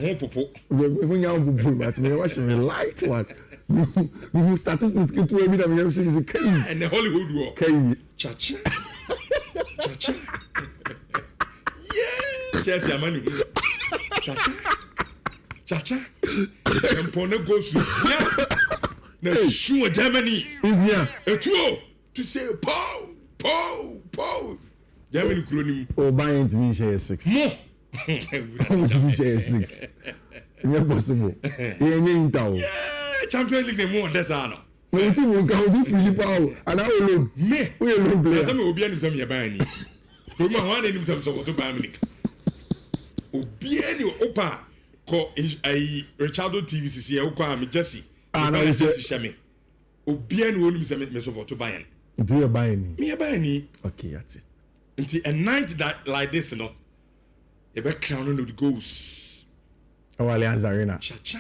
Popo. When you're but me watching me light one. You statistics get to me that me say and the Hollywood war. Cha-cha. Cha-cha. Yeah. Chelsea amani. Cha-cha. Cha-cha. And Pona goes to Sia. Na sure Germany. Easier. To say pow. Germany cronim. Oh, buying to me share 6. More. To me share 6. Yeah, possible. Yeah, Champions League name more desano. No team will go to Philip and I alone. Me. We alone play. Some will be any some Yabani. From my one in some sort of Bayern Munich. Obiani opa ko ai Richardo TVCC e ko am Jesse. Ah no Jesse Shame. Obiani wonu me support to Bayern. Do you buy any? Me buy any. Okay, that's it. Until a night that like this no. E be crown on the goals. Allianz Arena. Cha-cha.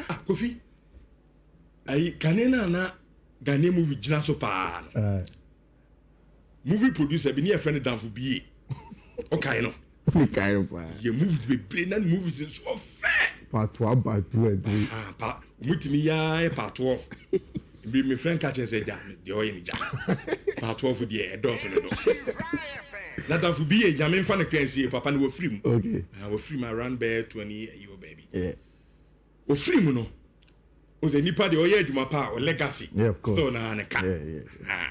Ah, Kofi. Ai kanena na Ghanaian movie jina so pa no. Movie producer bi near friend Danfo BA. Okay no. Okay no pa. You moved be brain and movies so fair. Part 1, part 2 and 3. Pa umutimi ya part 12. Bi me friend catch say ja de o ye ni ja. Part 12 de e don so no. Na Danfo BA jame mfa ne krensie papa no wo free. Okay. Wo free my run bear 20 year baby. Yeah. Wo free mu no. O ze nipa de o ye adwuma pa o legacy. Yeah, of course. So na ne ka. Yeah.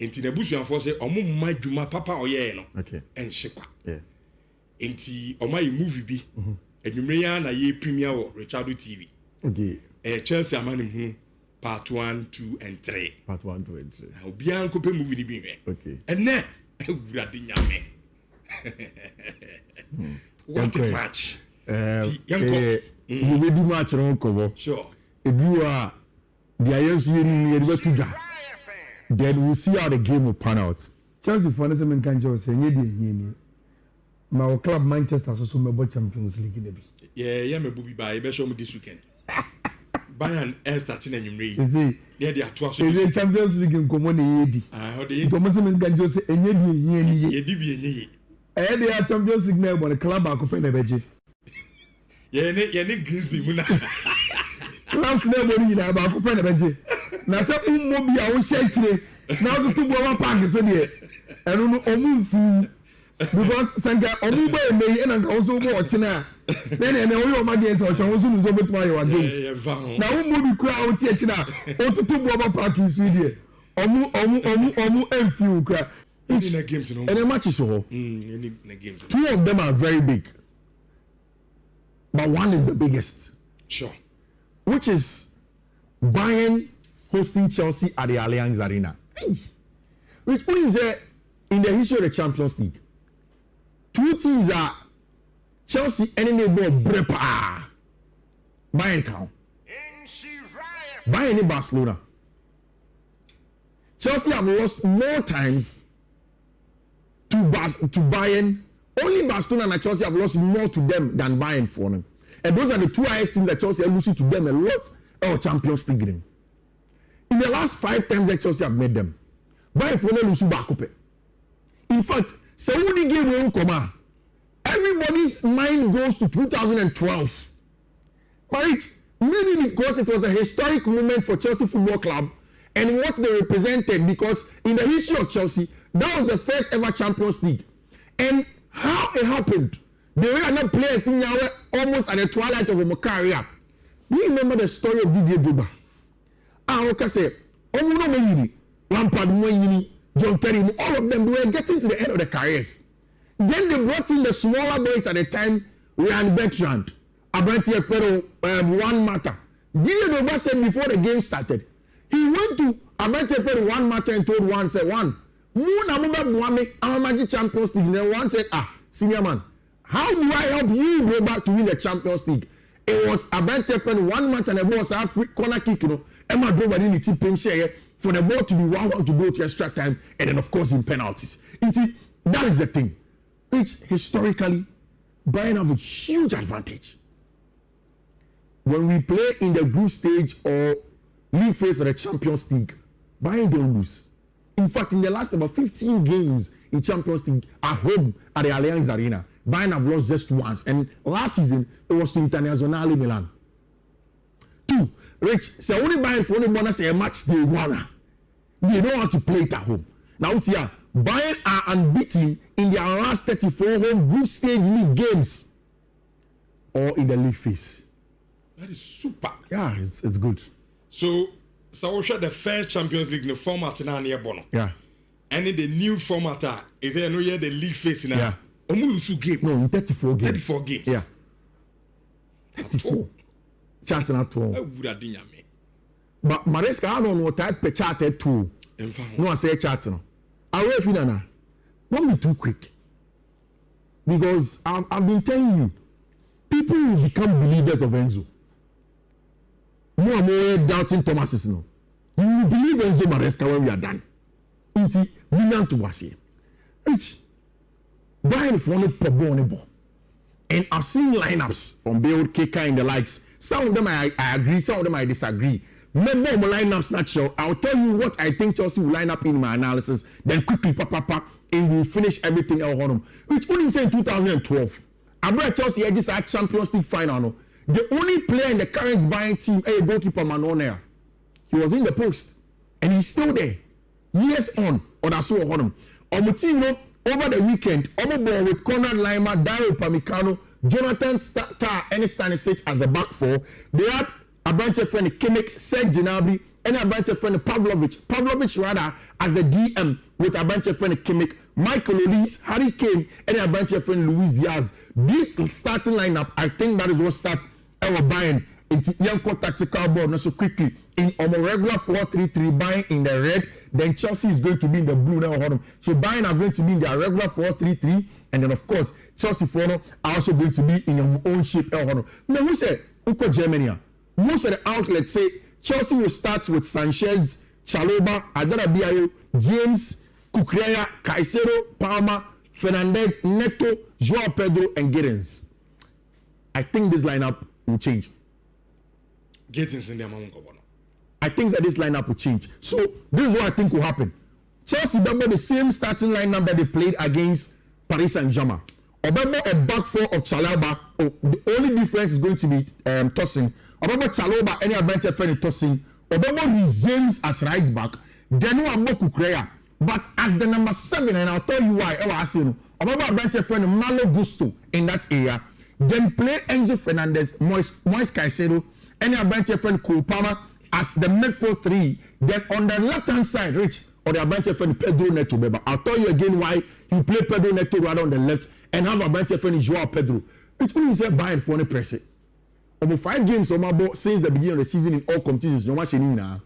Enti na busuanfo se omo mma adwuma papa o ye no. Okay. Enhye kwa. Yeah. Enti o mai movie bi. Adwumre ya na ye premier wo Richardo TV. Okay. Chelsea amanim hu part 1, 2 and 3. Part 1, 2 and 3. Obi an ko pe movie ni bi hwe. Okay. Ene ewurade nyame. What a match. You will do match on cover. Sure. If you are the IFC, then we'll see how the game will pan out. Chelsea for the same kind of saying, my club Manchester also made Champions League. Yeah, me bubi ba. Be show me this weekend. Bayern starting and you see, yeah, they are two. Is the Champions League in common yedi? How they come some can just say yedi. Yedi. They are Champions League now, but the club are comparing the budget. Yeah, ne Grimsby muna. Clubs never need about comparing the budget. Now some mobi a o share chire. Now the two boy park so there. I don't know omu because sanga omu boy me and also watch now. Then all my games are also lose over my games. Now mobi kura o tie china. O to two boy park is there. Omu and few kura. In the games, no. And the matches so. In the games. Two of them are very big. But one is the biggest. Sure. Which is Bayern hosting Chelsea at the Allianz Arena. Which means that in the history of the Champions League, two teams are Chelsea and then they go Brepa. Bayern count. Bayern in Barcelona. Chelsea have lost more times to Bayern. Only Barcelona and Chelsea have lost more to them than Bayern for them. And those are the two highest teams that Chelsea are losing to them a lot of Champions League game. In the last 5 times that Chelsea have made them, Bayern for them lose back up. In fact, Saudi game will come out. Everybody's mind goes to 2012. Right? Maybe because it was a historic moment for Chelsea Football Club and what they represented, because in the history of Chelsea, that was the first ever Champions League. And how it happened, they were not players in Yahweh almost at the twilight of their career. Do you remember the story of Didier Drogba? Okay, say, Lampard, John Terry, all of them, they were getting to the end of their careers. Then they brought in the smaller boys at the time, Ryan Bertrand, Abrantia Ferro, Juan Mata. Didier Drogba said before the game started, he went to Abrantia Ferro, Juan Mata, and told Juan, said, Juan, I'm Champions League. Then one said, senior man, how do I help you go back to win the Champions League? It was a bench friend 1 month and a ball was a free corner kick, Emma drove in the team share for the ball to be 1-1 to go to extra time, and then of course in penalties. That is the thing. Which historically, Bayern have a huge advantage. When we play in the group stage or league phase of the Champions League, Bayern don't lose. In fact, in the last about 15 games in Champions League at home at the Allianz Arena, Bayern have lost just once, and last season it was to Internazionale Milan. 2, Rich, so only Bayern for only bonus a match they won. They know how to play it at home. Now, here, Bayern are unbeaten in their last 34 home group stage league games or in the league phase. That is super. Yeah, it's good. So we share the first Champions League in the format now near Bono. Yeah. And in the new format, is there no year the league phase now? Yeah. Omulusu game. No, in 34 games. 34 games. Yeah. 34. Charting at all. But Maresca, I don't know type per chart at 2. No, I say charting. I will feel don't be too quick. Because I've been telling you, people will become believers of Enzo. More and more doubting Thomas now. You will believe Enzo Maresca when we are done. Inti, million to was here. Rich, Bayern for only ball. And I've seen lineups from Bayern, KK and the likes. Some of them I agree, some of them I disagree. Maybe my lineups not sure. I'll tell you what I think Chelsea will line up in my analysis. Then quickly, and we'll finish everything else on them. Which only say in 2012. I brought Chelsea edges at Champions League final. No? The only player in the current Bayern team, a goalkeeper Manone. He was in the post. And he's still there. Years on, or that's what on him. On the team, no, over the weekend, on ball with Konrad Lima, Dario Upamecano, Jonathan Tah, and Stanisic as the back four. They had a bunch of friend Kimmich, Serge Gnabry, and a bunch of friend Pavlovic rather as the DM with a bunch of friend Kimmich, Michael Olise, Harry Kane, and a bunch of friend Luis Diaz. This starting lineup, I think that is what starts our Bayern into Yanko tactical ball. Not so quickly in a regular 4-3-3, Bayern in the red. Then Chelsea is going to be in the blue now. So Bayern are going to be in their regular 4-3-3, and then of course Chelsea are also going to be in their own shape. Now who said Uko Germany? Most of the outlets say Chelsea will start with Sanchez, Chalobah, Adana Biayo, James, Kukurea, Caicedo, Palmer, Fernandez, Neto, Joao Pedro, and Giddens. I think this lineup will change. Giddens in the amount of I think that this lineup will change. So this is what I think will happen. Chelsea double the same starting lineup that they played against Paris Saint-Germain. Obama a back four of Chalobah. Oh, the only difference is going to be tossing. Obama Chalobah any advantage for tossing. Obama is James as right back. Then we have Kukurea. But as the number 7, and I'll tell you why. Obama advantage for Malo Gusto in that area. Then play Enzo Fernandez, Moise Caicedo, any advantage for Cole Palmer as the midfield 3. Then on the left hand side, Rich, or the advantage for Pedro Neto. I'll tell you again why you play Pedro Neto rather on the left and have advantage for Joao Pedro. It's only say Bayern for the press. Over 5 games since the beginning of the season in all competitions, no one now.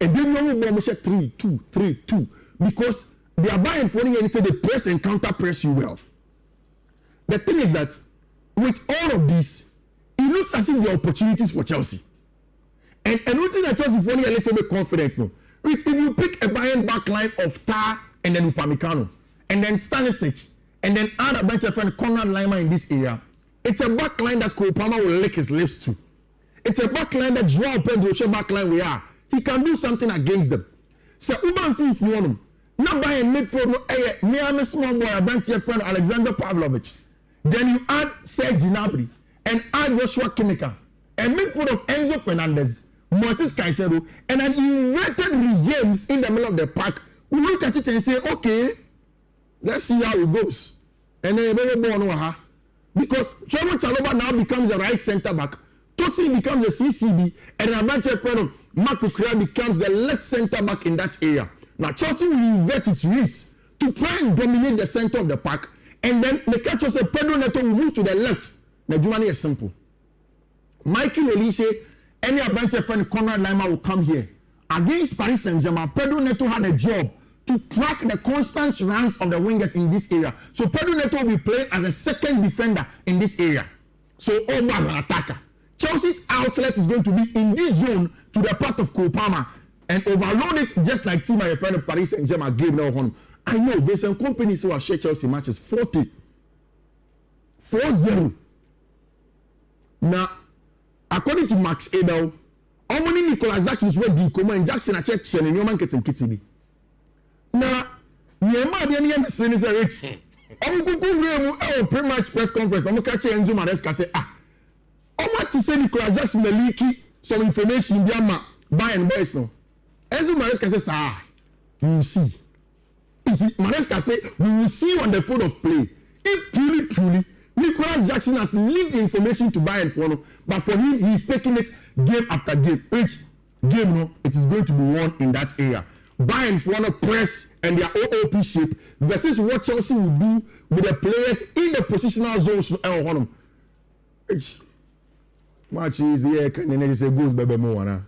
And then you only 3-2, 3-2 because they are buying for you and say they press and counter press you well. The thing is that with all of this, it looks as if there are opportunities for Chelsea. And looking at Chelsea for a little bit confidence now. If you pick a Bayern back line of Tah and then Upamecano and then Stanisic and then add a bunch of friend Konrad Lima in this area, it's a back line that Cole Palmer will lick his lips to. It's a back line that Joao Pedro show back line we are. He can do something against them. So Uman Fiifi Manfred, not by a midfield, near small boy, a bunch of friend Alexander Pavlovic. Then you add Serge Gnabry and add Joshua Kimmich and midfield of Enzo Fernandez, Moises Caicedo, and an inverted Rhys James in the middle of the park. We look at it and say, okay, let's see how it goes. And then because Trevor Chalobah now becomes the right centre back, Tosin becomes the CCB, and Amanche Feno Marco Kukurea becomes the left centre back in that area. Now Chelsea will invert its risk to try and dominate the centre of the park, and then the catch us Pedro Neto will move to the left. Now Jumani is simple. Michael Olise, any Amanche Feno Konrad Lima will come here. Against Paris Saint-Germain, Pedro Neto had a job to track the constant runs of the wingers in this area. So Pedro Neto will be playing as a second defender in this area. So almost an attacker. Chelsea's outlet is going to be in this zone to the part of Cole Palmer and overload it just like team my friend of Paris Saint-Germain gave now on. I know there's some companies who are share Chelsea matches 40. 4-0. Now, according to Max Abel, how many Nicolas Jackson is waiting to and Jackson are checking and your man getting kitty. Now, Niema the enemy is rich. Omukuku Remu, pre-match press conference, Omukachi Enzo Maresca say, Oma to say Nicolas Jackson the leaky some information Biama Bayern boys no. Enzo Maresca says, you will see. Maresca say, we will see on the field of play. If truly, Nicolas Jackson has leaked information to Bayern for no, but for him, he is taking it game after game. Each game, no, it is going to be won in that area. Bayern for no press and their OOP shape versus what Chelsea will do with the players in the positional zones. Each match is here. Can you say goals, baby, more na?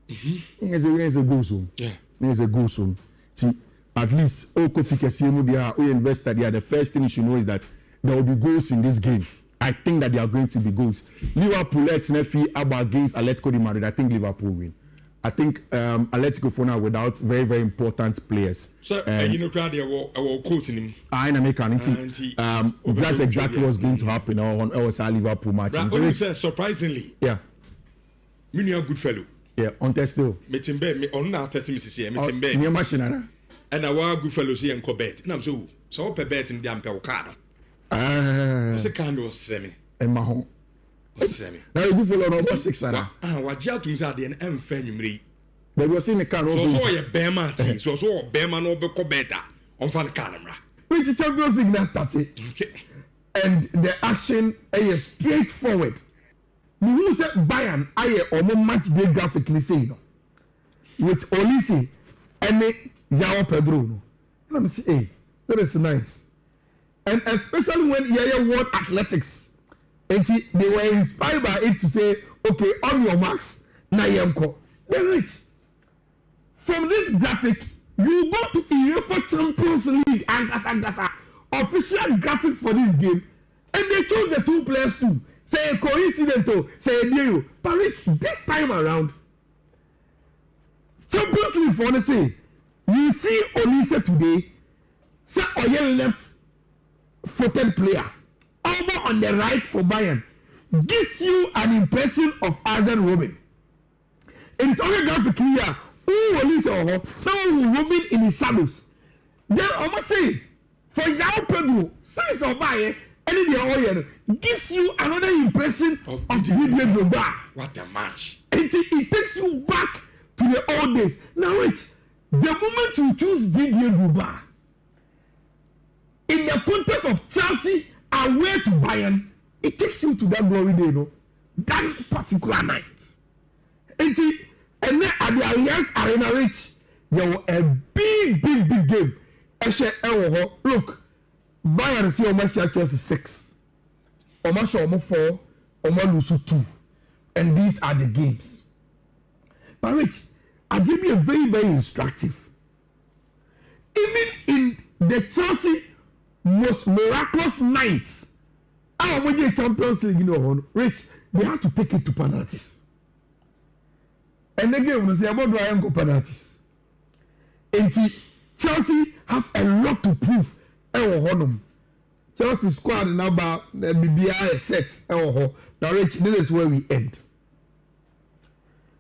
Here's a goal zone. Yeah, here's a goal zone. See, at least Kofi Kessiemu, they are invested. The first thing you should know is that there will be goals in this game. I think that there are going to be goals. Liverpool, let's never about against Atletico de Madrid. I think Liverpool win. I think Atletico for now without very, very important players. So, you know, our coach in him. I make an that's exactly what's going to happen on our Liverpool match. Surprisingly, yeah, me a good fellow. Yeah, on test though. Meeting be on now testing Mrs. here. Meeting be. Near machine. And our good fellows here and bet. And I'm so per bet in the ampel card. It's a kind of semi. And my home. Semi. Now you follow number 6. What you to say the end family. But you're seeing the car. So a bear man. So bear man over better on fan camera. Which Champions League now started. Okay. And the action is straightforward. You say Bayern, I am match day graphically saying with Olise and João Pedro. Let me see, hey, that is nice. And especially when Yaya won athletics, and they were inspired by it to say, okay, on your marks, now Yamko. They're rich. From this graphic, you go to UEFA Champions League and official graphic for this game, and they chose the two players too. Say coincidental, say new. But rich, this time around, Champions League for the say, you see Olise today, say Oye left-footed player, over on the right for Bayern, gives you an impression of Arjen Robben. It is only graphic here, who Olise or now Robben in his shadows. Then I must say, for João Pedro, since of Bayern, any the gives you another impression of Didier Drogba. What a match! It takes you back to the old days. Now, wait. The moment you choose Didier Drogba, in the context of Chelsea away to Bayern, it takes you to that glory day, no? That particular night. And then at the Allianz Arena, Rich, there was a big game. Look. Bayern see almost Chelsea 6. Almost 4. Almost lose 2. And these are the games. But Rich, I'll give you a very, very instructive. Even in the Chelsea most miraculous nights, when the Champions League, you know, Rich, they have to take it to penalties. And again, when they say about do I am go penalties. And Chelsea have a lot to prove. Chelsea squad number the BBI set. Now, Rich, this is where we end.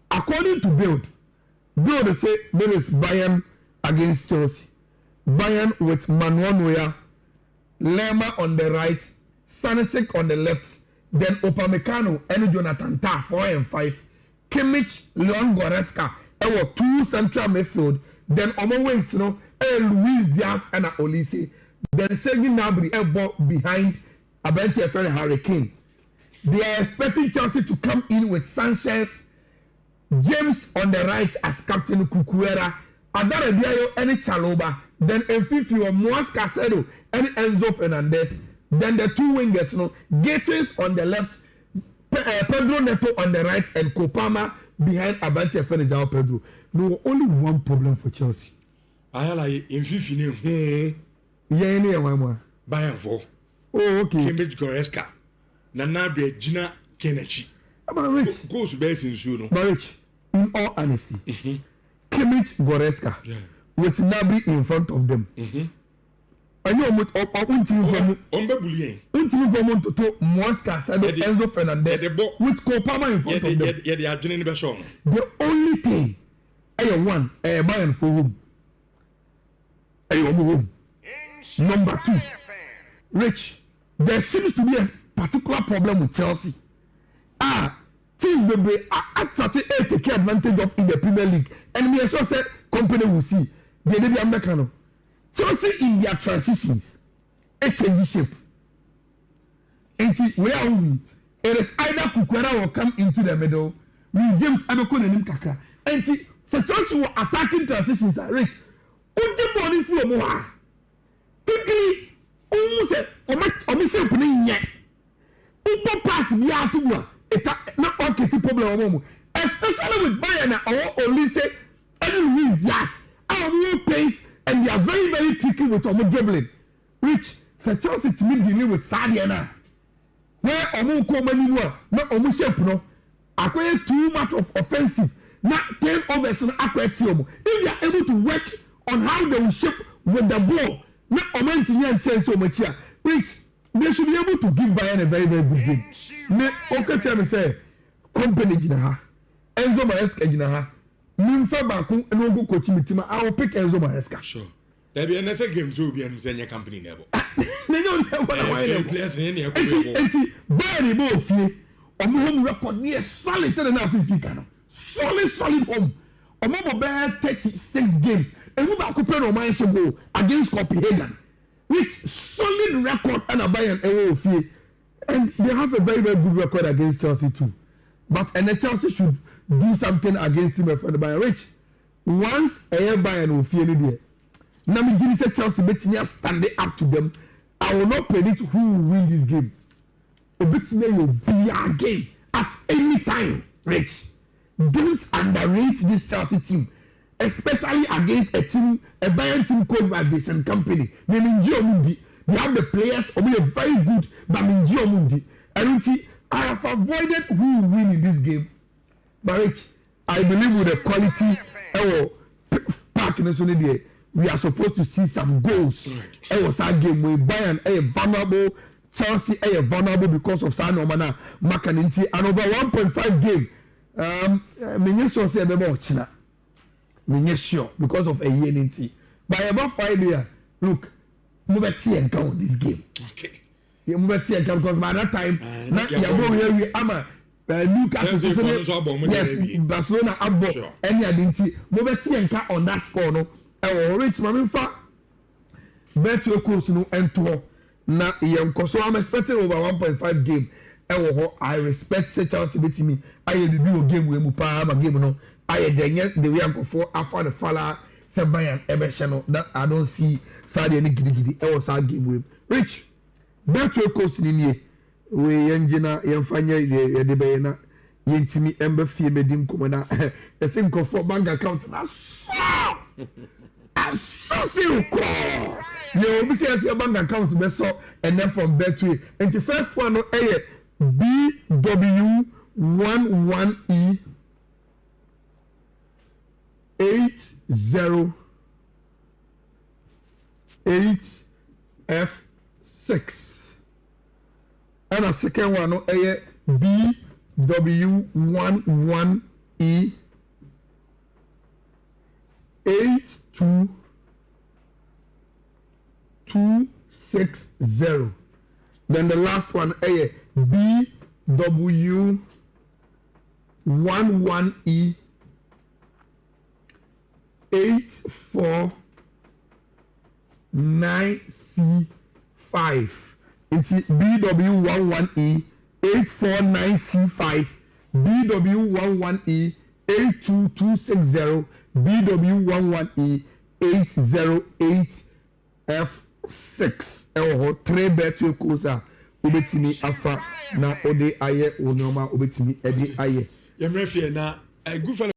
According to Build say there is Bayern against Chelsea. Bayern with Manuel Neuer, Lerma on the right, Stanisic on the left, then Upamecano and Jonathan Tah 4 and 5, Kimmich, Leon Goretzka, 2 central midfield, then Omo wings, Luis Diaz and Olise. Then Sergei Gnabry behind Abenti Efere Hurricane. They are expecting Chelsea to come in with Sanchez, James on the right as Captain Cucurella, Adara Diallo and Chaloba. Then Fifi or Moaz Casedo and Enzo Fernandez. Then the 2 wingers, Gates on the left, Pedro Neto on the right, and Kopama behind Abenti Efere João Pedro. No, only one problem for Chelsea. Ayala Fiifi Bayern 4. Oh, okay. Cambridge Goretzka. Nanabe Gina Kenechi. Goes best in Suno. Marriage, in all honesty. Kimmich Goretzka. With Gnabry in front of them. I know what Bullying. To Mosca, Enzo Fernandez. With Kopama in front of them. Yeah, they are doing the The only thing, Bayern for whom? Home. Number 2, Rich, there seems to be a particular problem with Chelsea. Team Bebre actually take advantage of in the Premier League, and we also said company will see. They may be American. Chelsea in their transitions, it changes shape. And where are we? It is either Kukwera will come into the middle, with James Abekon and Nkaka. And so Chelsea were attacking transitions are rich. Uti body for more. Quickly, almost almost opening yet. Upo pass me out to one. It's not okay to problem. Especially with Bayern or only say any reason yes. Our more pace and they are very, very tricky with Omo dribbling. Rich, so Chelsea to me dealing with Sadiana. Where Omo come anymore, not Omo shape no. Acquire too much of offensive. Not 10 overs and Aquatium. If they are able to work on how they will shape with the ball, not Omo and change so much here. Rich, they should be able to give Bayern a very, very good game. Me, okay, tell me say, company jinaha, Enzo Maresca jinaha. Nimfa Baku and Ogo coaching team. I will pick Enzo Maresca. Sure. There be another game to be in the company level. They don't know what I players in any Bayern both here. On home record near solid 7.5 Ghana. Solid home. On mobile bear 36 games. And move back to my go against Copenhagen. Which solid record and a Bayern away. And they have a very, very good record against Chelsea too. But and Chelsea should do something against him for the Bayern. Rich, once a Bayern will feel it there. Now me give say Chelsea betting stand up to them. I will not predict who will win this game. A bit will be a game at any time. Rich, don't underrate this Chelsea team, especially against a Bayern team called by Vincent Company. Meaning Mundi, they have the players who are very good, but Minjio Mundi. I have avoided who will win in this game. But Rich, I believe with the quality park in the we are supposed to see some goals. It was a game where Bayern vulnerable, Chelsea vulnerable because of Sanomana Makaninti, and over 1.5 game. Minyesho say about China. Minyesho because of a unity. By about 5 years, look, Mubeti and count this game. Okay. You Mubeti and count because by that time, now you are going here with Ama. Newcastle, yes, Barcelona, Abbo, any identity. Mubeti and count on that score, no. Rich Maminfa, bet your course no enter. Na so I'm expecting over 1.5 game. I respect Chelsea beating me. I do a game with Mupa, my game no. I the way I'm for after the Fala, Sabayan, Ebeshano. That I don't see Sadia any giddy. I was our game with Rich. Bet your course in here. We Yanjina, Yanfanya, the Bayana, Yentimi, Ember Fee, Medim Kumana, a simple for bank account. I'm so serious. You will be saying your bank accounts be so, and then from Betway. And the first one is BW11E 808F6. And the second one is BW11E 8260. Then the last one is BW11E 849C5. It's BW11E 849C5, BW11E 82260, BW11E 808F6. Ewo 3 bet you kosa obetimi afa na ode aye onoma obetimi ede aye. Yemrefie na a good